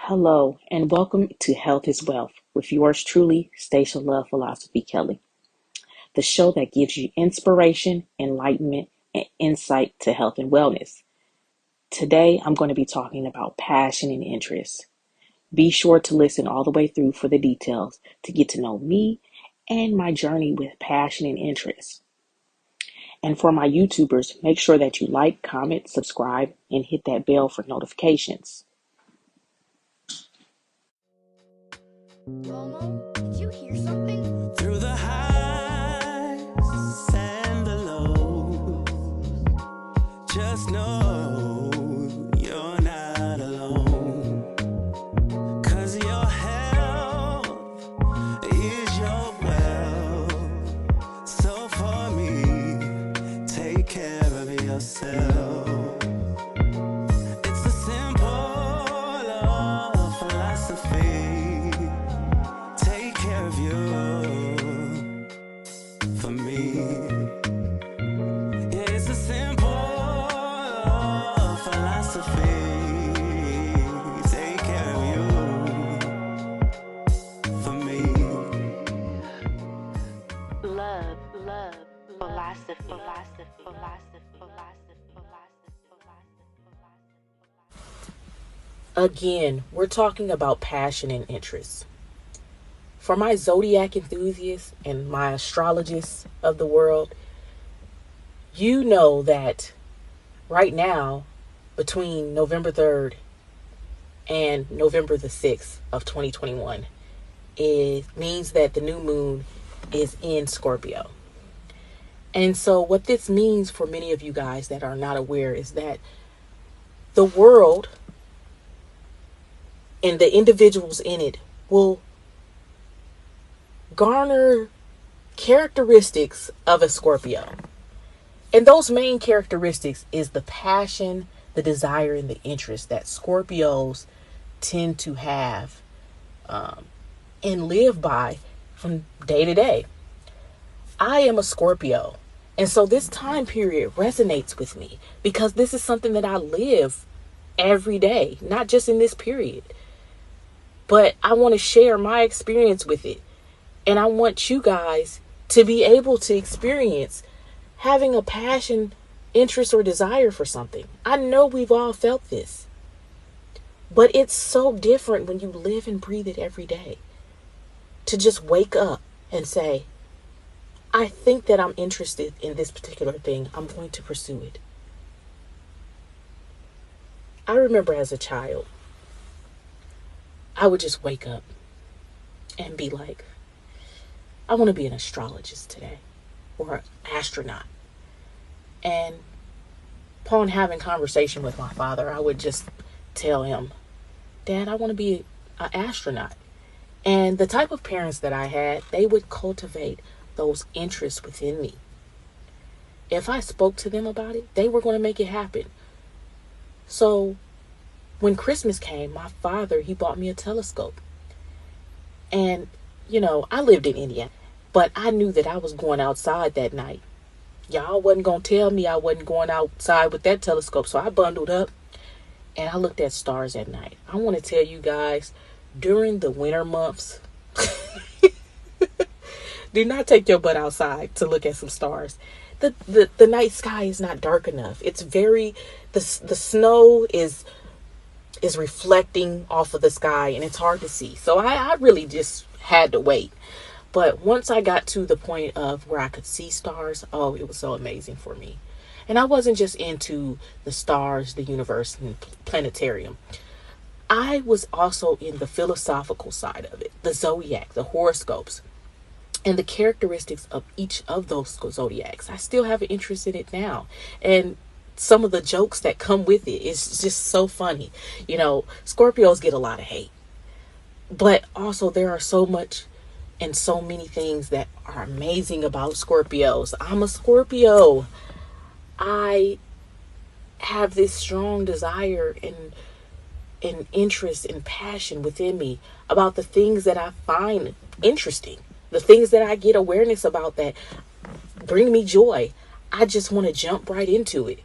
Hello, and welcome to Health is Wealth with yours truly, Stacia Luv Philosophy Kelly, the show that gives you inspiration, enlightenment, and insight to health and wellness. Today, I'm going to be talking about passion and interest. Be sure to listen all the way through for the details to get to know me and my journey with passion and interest. And for my YouTubers, make sure that you like, comment, subscribe, and hit that bell for notifications. Momo, did you hear something? Through the highs and the lows, just know you're not alone. 'Cause your health is your wealth. So for me, take care of yourself. It's the simple love philosophy. Take care of you for me. Yeah, it's a simple philosophy. Take care of you for me. Love, philosophy. Again, we're talking about passion and interest. For my zodiac enthusiasts and my astrologists of the world, you know that right now, between November 3rd and November the 6th of 2021, it means that the new moon is in Scorpio. And so what this means for many of you guys that are not aware is that the world and the individuals in it will garner characteristics of a Scorpio. And those main characteristics is the passion, the desire, and the interest that Scorpios tend to have and live by from day to day. I am a Scorpio. And so this time period resonates with me because this is something that I live every day, not just in this period. But I want to share my experience with it. And I want you guys to be able to experience having a passion, interest, or desire for something. I know we've all felt this. But it's so different when you live and breathe it every day. To just wake up and say, I think that I'm interested in this particular thing. I'm going to pursue it. I remember as a child, I would just wake up and be like, I want to be an astrologist today or an astronaut. And upon having conversation with my father, I would just tell him, Dad, I want to be an astronaut. And the type of parents that I had, they would cultivate those interests within me. If I spoke to them about it, they were going to make it happen. So when Christmas came, my father, he bought me a telescope. And, you know, I lived in India, but I knew that I was going outside that night. Y'all wasn't going to tell me I wasn't going outside with that telescope. So I bundled up and I looked at stars at night. I want to tell you guys, during the winter months, do not take your butt outside to look at some stars. The night sky is not dark enough. It's very, the snow is reflecting off of the sky and it's hard to see. So I really just had to wait. But once I got to the point of where I could see stars, oh, it was so amazing for me. And I wasn't just into the stars, the universe, and planetarium. I was also in the philosophical side of it, the zodiac, the horoscopes, and the characteristics of each of those zodiacs. I still have an interest in it now. And some of the jokes that come with it is just so funny. You know, Scorpios get a lot of hate. But also there are so much and so many things that are amazing about Scorpios. I'm a Scorpio. I have this strong desire and interest and passion within me about the things that I find interesting, the things that I get awareness about that bring me joy. I just want to jump right into it.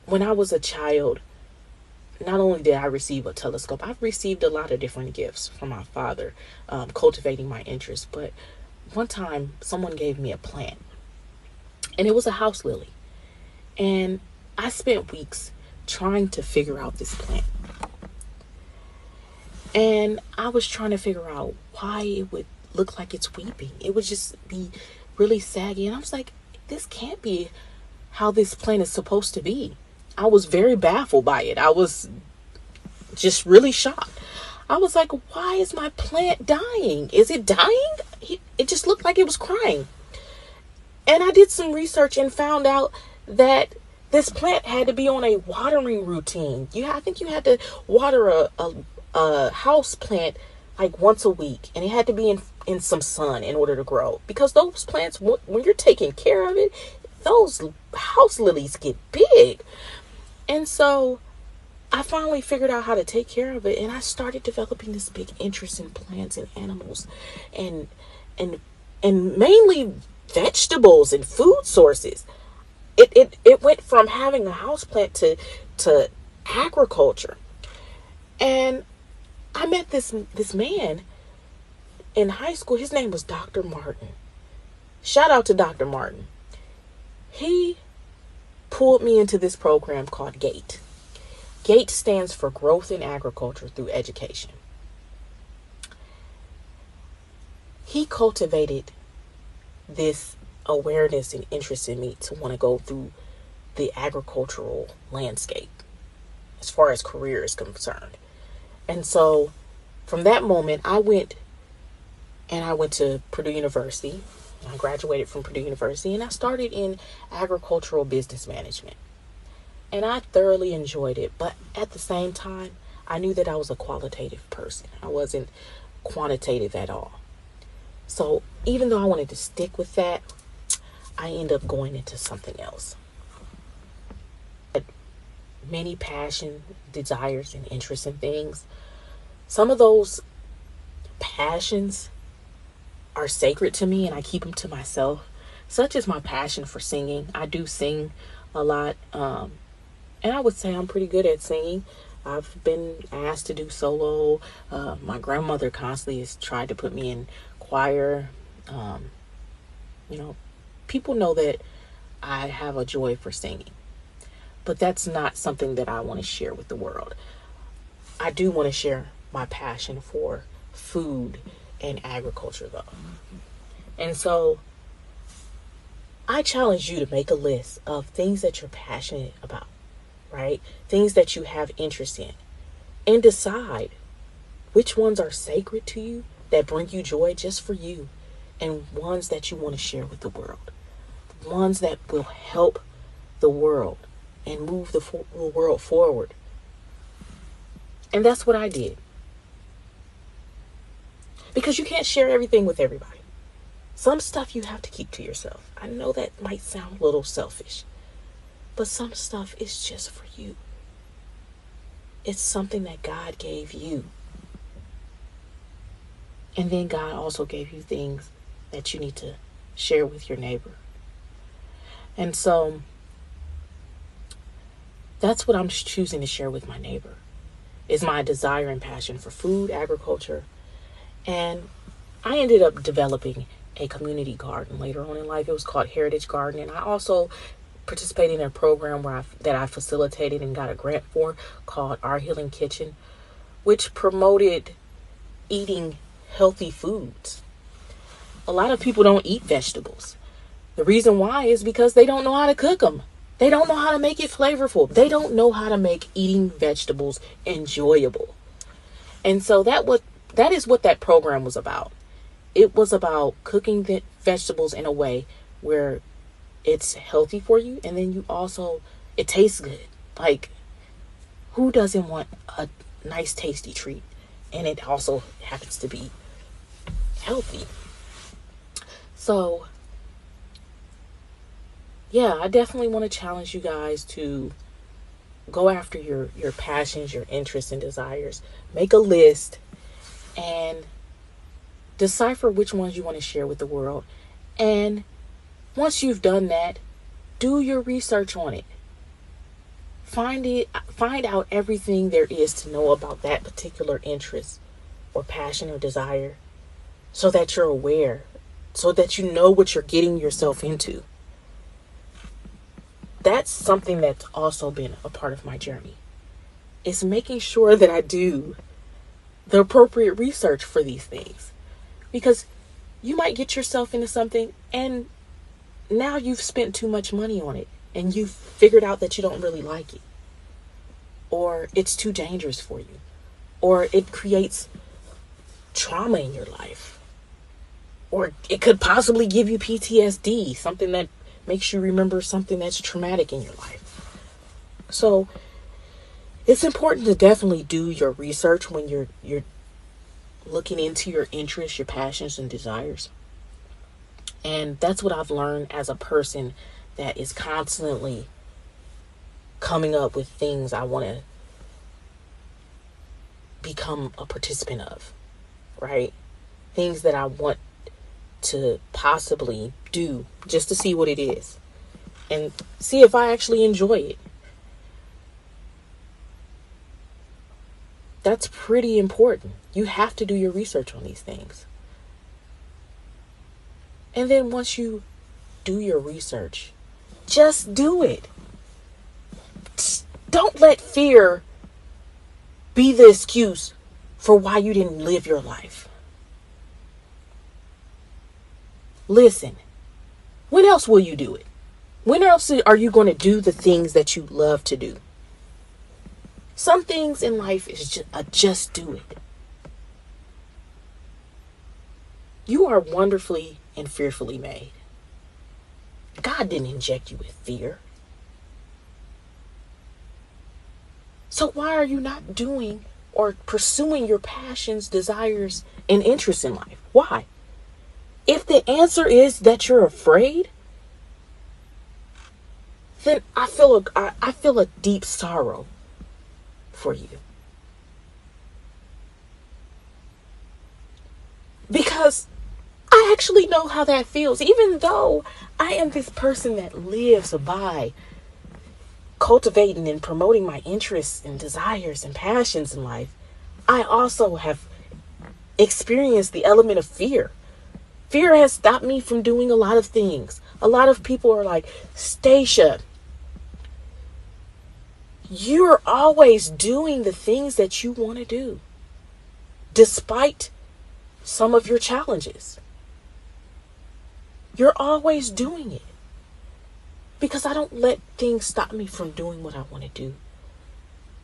When I was a child, not only did I receive a telescope, I've received a lot of different gifts from my father, cultivating my interest. But one time, someone gave me a plant, and it was a house lily. And I spent weeks trying to figure out this plant. And I was trying to figure out why it would look like it's weeping. It would just be really saggy. And I was like, this can't be how this plant is supposed to be. I was very baffled by it. I was just really shocked. I was like, why is my plant dying? Is it dying? It just looked like it was crying. And I did some research and found out that this plant had to be on a watering routine. I think you had to water a house plant like once a week, and it had to be in some sun in order to grow. Because those plants, when you're taking care of it, those house lilies get big. And so I finally figured out how to take care of it, and I started developing this big interest in plants and animals, and mainly vegetables and food sources. It went from having a house plant to agriculture. And I met this man in high school. His name was Dr. Martin. Shout out to Dr. Martin. He pulled me into this program called GATE. GATE stands for Growth in Agriculture Through Education. He cultivated this awareness and interest in me to want to go through the agricultural landscape as far as career is concerned. And so from that moment, I went to Purdue University. I graduated from Purdue University, and I started in agricultural business management. And I thoroughly enjoyed it. But at the same time, I knew that I was a qualitative person. I wasn't quantitative at all. So even though I wanted to stick with that, I ended up going into something else. Many passion, desires, and interests in things. Some of those passions are sacred to me, and I keep them to myself. Such as my passion for singing. I do sing a lot, and I would say I'm pretty good at singing. I've been asked to do solo. My grandmother constantly has tried to put me in choir. People know that I have a joy for singing, but that's not something that I want to share with the world. I do want to share my passion for food and agriculture, though. And so I challenge you to make a list of things that you're passionate about, right? Things that you have interest in, and decide which ones are sacred to you, that bring you joy just for you, and ones that you want to share with the world. Ones that will help the world and move the world forward. And that's what I did. Because you can't share everything with everybody. Some stuff you have to keep to yourself. I know that might sound a little selfish, but some stuff is just for you. It's something that God gave you. And then God also gave you things that you need to share with your neighbor. And so that's what I'm choosing to share with my neighbor, is my desire and passion for food, agriculture. And I ended up developing a community garden later on in life. It was called Heritage Garden. And I also participated in a program that I facilitated and got a grant for called Our Healing Kitchen, which promoted eating healthy foods. A lot of people don't eat vegetables. The reason why is because they don't know how to cook them. They don't know how to make it flavorful. They don't know how to make eating vegetables enjoyable. And so that is what that program was about. It was about cooking the vegetables in a way where it's healthy for you, and then it tastes good. Like, who doesn't want a nice tasty treat? And it also happens to be healthy. So yeah, I definitely want to challenge you guys to go after your passions, your interests, and desires. Make a list and decipher which ones you want to share with the world. And once you've done that, do your research on it. Find out everything there is to know about that particular interest or passion or desire, so that you're aware, so that you know what you're getting yourself into. That's something that's also been a part of my journey. It's making sure that I do the appropriate research for these things. Because you might get yourself into something and now you've spent too much money on it and you've figured out that you don't really like it. Or it's too dangerous for you. Or it creates trauma in your life. Or it could possibly give you PTSD, something that makes you remember something that's traumatic in your life. So it's important to definitely do your research when you're looking into your interests, your passions, and desires. And that's what I've learned as a person that is constantly coming up with things I want to become a participant of, right? Things that I want to possibly do just to see what it is and see if I actually enjoy it. That's pretty important. You have to do your research on these things. And then once you do your research, just do it. Don't let fear be the excuse for why you didn't live your life. Listen, when else will you do it? When else are you going to do the things that you love to do? Some things in life is just do it. You are wonderfully and fearfully made. God didn't inject you with fear. So why are you not doing or pursuing your passions, desires, and interests in life? Why? If the answer is that you're afraid, then I feel a deep sorrow for you. Because I actually know how that feels. Even though I am this person that lives by cultivating and promoting my interests and desires and passions in life, I also have experienced the element of fear. Fear has stopped me from doing a lot of things. A lot of people are like, Stacia, you're always doing the things that you want to do, despite some of your challenges. You're always doing it. Because I don't let things stop me from doing what I want to do.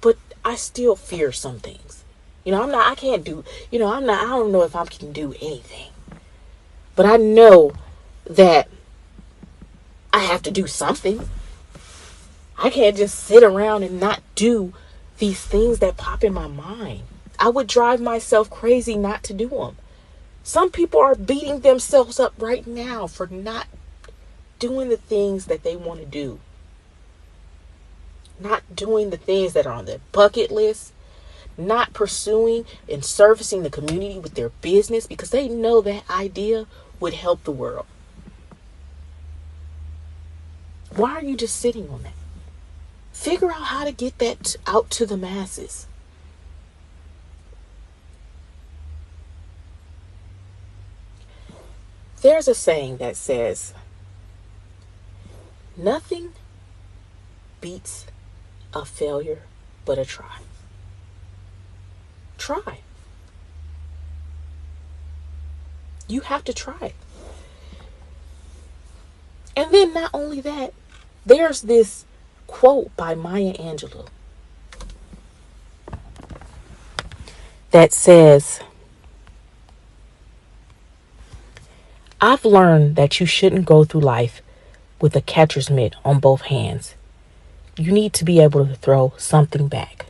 But I still fear some things. I don't know if I can do anything. But I know that I have to do something. I can't just sit around and not do these things that pop in my mind. I would drive myself crazy not to do them. Some people are beating themselves up right now for not doing the things that they want to do. Not doing the things that are on their bucket list. Not pursuing and servicing the community with their business because they know that idea would help the world. Why are you just sitting on that? Figure out how to get that out to the masses. There's a saying that says, nothing beats a failure but a try. Try. You have to try. And then not only that, there's this quote by Maya Angelou that says, I've learned that you shouldn't go through life with a catcher's mitt on both hands. You need to be able to throw something back.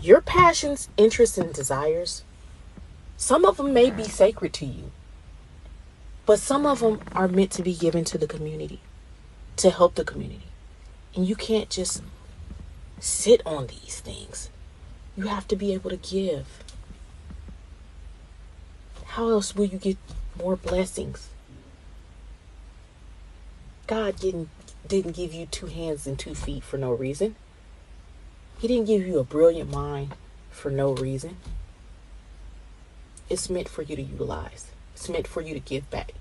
Your passions, interests, and desires, some of them may be sacred to you, but some of them are meant to be given to the community, to help the community. And you can't just sit on these things. You have to be able to give. How else will you get more blessings? God didn't give you 2 hands and 2 feet for no reason. He didn't give you a brilliant mind for no reason. It's meant for you to utilize. It's meant for you to give back.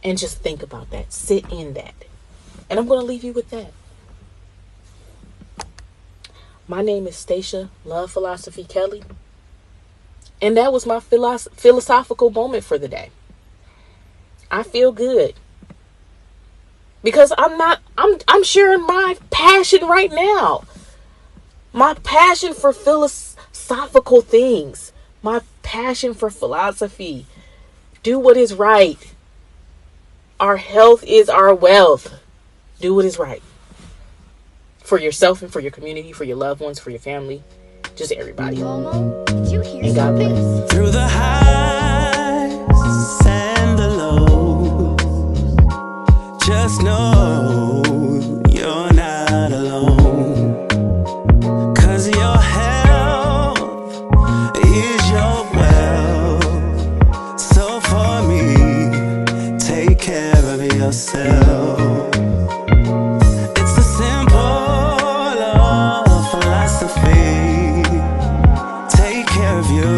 And just think about that. Sit in that. And I'm going to leave you with that. My name is Stacia Luv Philosophy Kelly. And that was my philosophical moment for the day. I feel good. Because I'm sharing my passion right now. My passion for philosophical things. My passion for philosophy. Do what is right. Our health is our wealth. Do what is right. For yourself and for your community, for your loved ones, for your family. Just everybody. Momo, did you hear And God something? bless. Through the highs and the lows, just know you're not alone. 'Cause your health is your wealth. So for me, take care of yourself. It's the simple love philosophy. Take care of you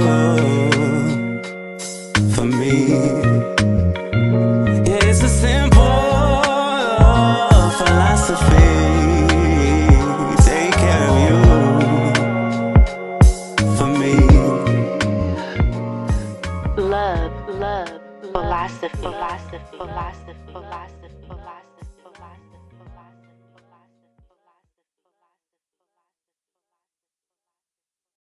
for me. Yeah, it's a simple philosophy. Take care of you for me. Love, philosophy.